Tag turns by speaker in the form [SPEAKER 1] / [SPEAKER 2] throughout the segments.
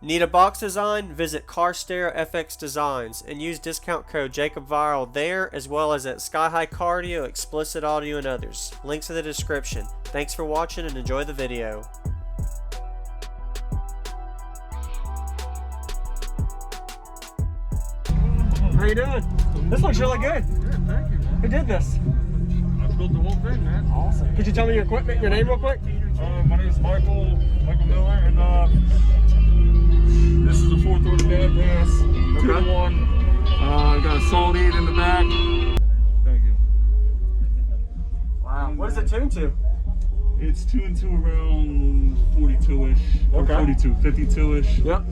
[SPEAKER 1] Need a box design? Visit Car Stereo FX Designs and use discount code JacobViral there, as well as at Sky High Cardio, Xplicit Audio, and others. Links in the description. Thanks for watching and enjoy the video.
[SPEAKER 2] How you doing? This looks really good.
[SPEAKER 3] Yeah, thank you, man.
[SPEAKER 2] Who did this?
[SPEAKER 3] I built the whole thing, man.
[SPEAKER 2] Awesome. Could you tell me your equipment, your name real quick?
[SPEAKER 3] My name is Michael Miller, and this is a 4th Order Bandpass, 2-to-1. Got a solid 8 in the back. Thank you.
[SPEAKER 2] Wow. What is it tuned to?
[SPEAKER 3] It's 2 and 2 around 42-ish.
[SPEAKER 2] Okay.
[SPEAKER 3] Or 52-ish.
[SPEAKER 2] Yep.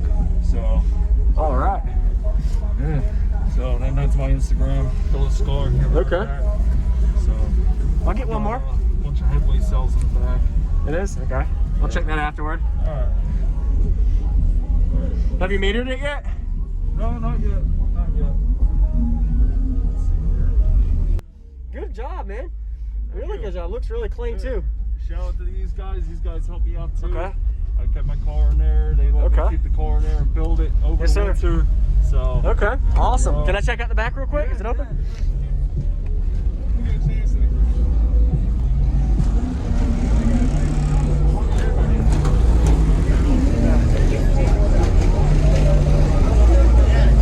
[SPEAKER 3] So.
[SPEAKER 2] All right.
[SPEAKER 3] Yeah. So that's my Instagram. Phyllis Scar.
[SPEAKER 2] Okay.
[SPEAKER 3] So.
[SPEAKER 2] I'll get one more.
[SPEAKER 3] A bunch of Headway cells in the back.
[SPEAKER 2] It is? Okay. I'll check that afterward.
[SPEAKER 3] Alright.
[SPEAKER 2] Have you metered it yet?
[SPEAKER 3] No, not yet. Not yet. Let's see here.
[SPEAKER 2] Good job, man. Really good job. Looks really clean too.
[SPEAKER 3] Shout out to these guys. These guys helped me out too.
[SPEAKER 2] Okay.
[SPEAKER 3] I kept my car in there. They let me keep the car in there and build it over
[SPEAKER 2] Yes,
[SPEAKER 3] the
[SPEAKER 2] sir.
[SPEAKER 3] winter. So.
[SPEAKER 2] Okay. Awesome. Can I check out the back real quick? Is it open?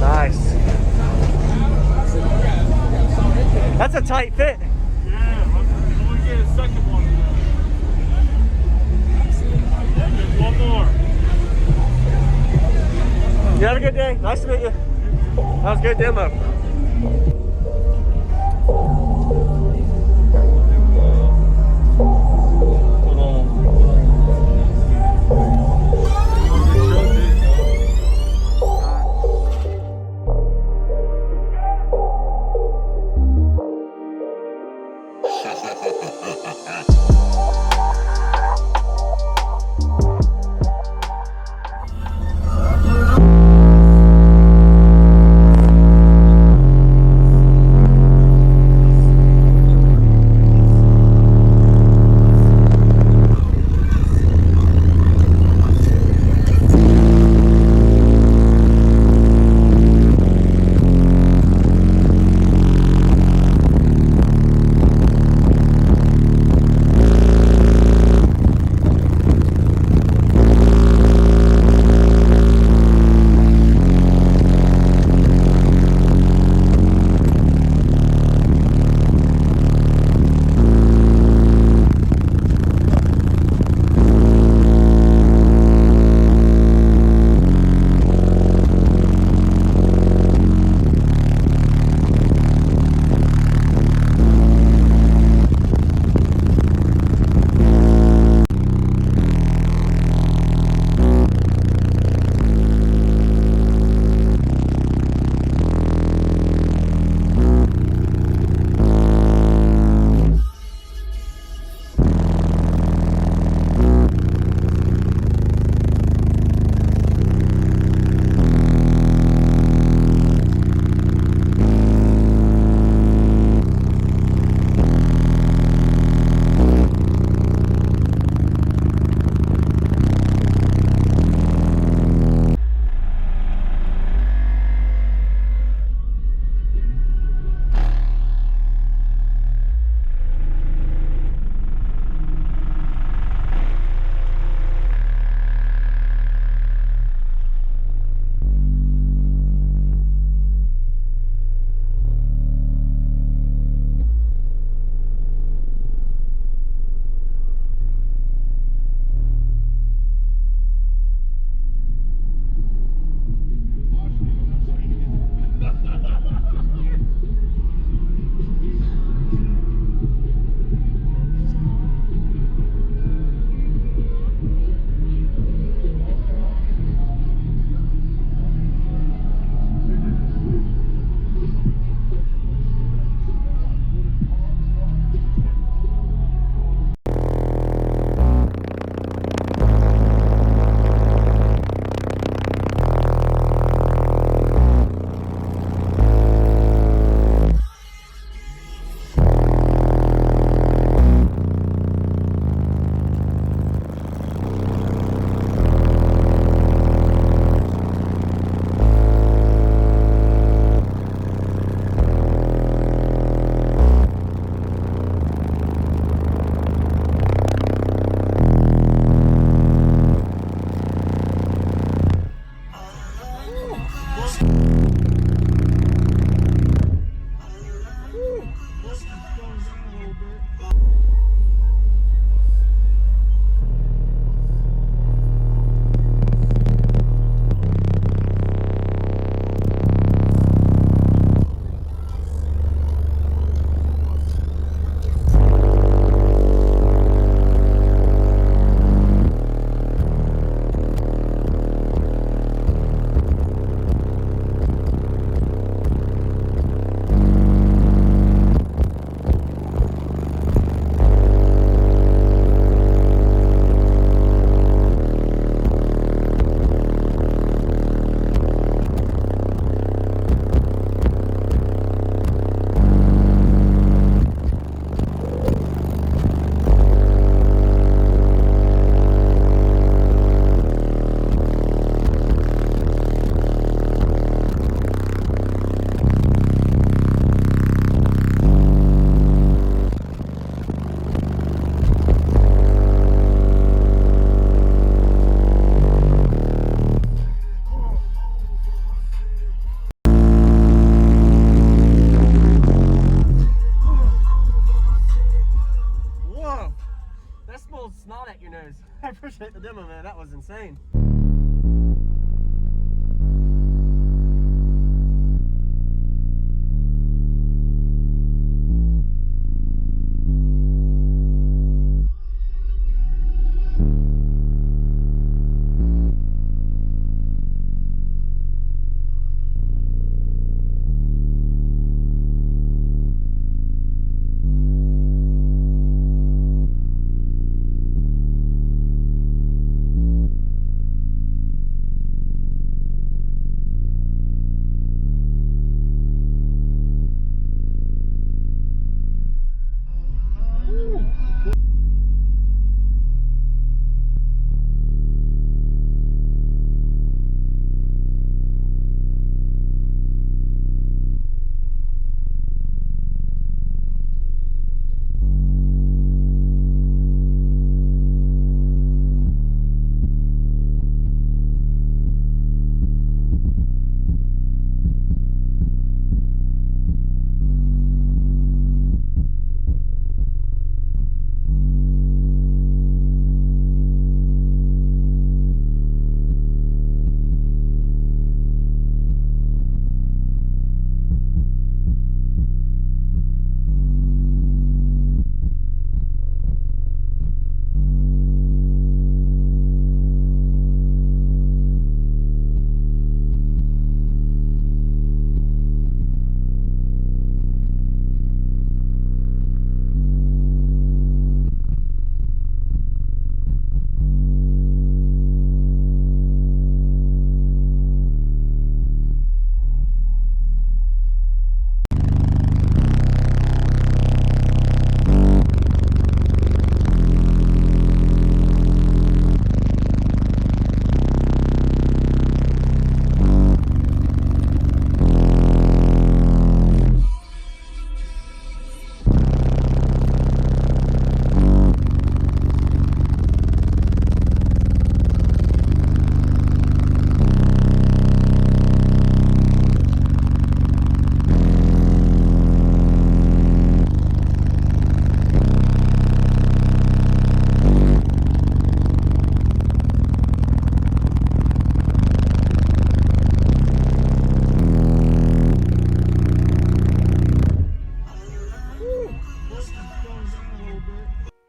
[SPEAKER 2] Nice. That's a tight fit.
[SPEAKER 3] Yeah, I'm gonna get a second one. Just one more.
[SPEAKER 2] You have a good day. Nice to meet you. That was a good demo. Snot at your nose. I appreciate the demo, man. That was insane.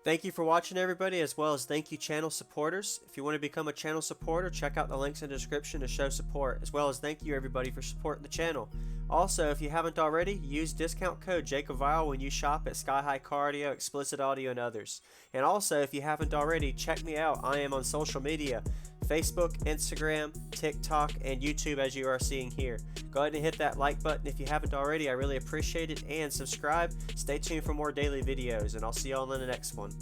[SPEAKER 1] Thank you for watching, everybody, as well as thank you channel supporters. If you want to become a channel supporter, check out the links in the description to show support, as well as thank you everybody for supporting the channel. Also, if you haven't already, use discount code JacobViral when you shop at Sky High Cardio, Xplicit Audio, and others. And also, if you haven't already, check me out. I am on social media, Facebook, Instagram, TikTok, and YouTube, as you are seeing here. Go ahead and hit that like button if you haven't already. I really appreciate it. And subscribe. Stay tuned for more daily videos, and I'll see you all in the next one.